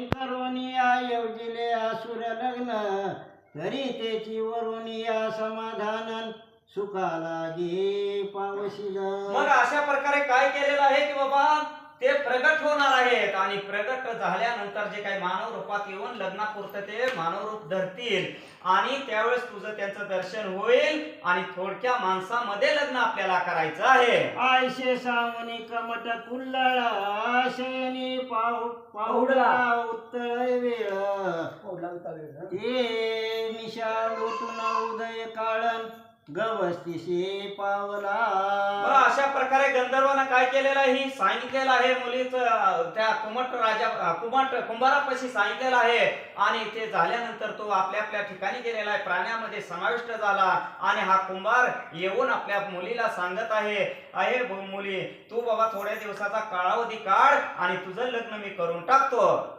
करोनिया योजिले असुर लग्न तरी त्याची वरुनिया समाधान सुखाला गे पावशील. मग अशा प्रकारे काय केलेलं आहे की बाबा ते प्रगट होणार आहेत आणि प्रगट झाल्यानंतर जे काही मानव रूपात येऊन लग्नापुरतं ते मानव रूप धरतील आणि त्यावेळेस तुझं त्यांचं दर्शन होईल आणि थोडक्या माणसामध्ये लग्न आपल्याला करायचं आहे. आयशे सावनी कमट कुल्लळ शयनी पाहुडा उत्तळ वेळ ते निशा लोटून उदय काळन गवस्तीशी पावला. अशा प्रकारे गंधर्वानं काय केलेलं आहे ही सांगितलेलं आहे मुलीचं त्या कुमट राजा कुंभारापाशी सांगितलेलं आहे आणि ते झाल्यानंतर तो आपल्या आपल्या ठिकाणी गेलेला आहे, प्राण्यामध्ये समाविष्ट झाला आणि हा कुंभार येऊन आपल्या मुलीला सांगत आहे मुली तू बाबा थोड्या दिवसाचा कालावधी काढ आणि तुझं लग्न मी करून टाकतो.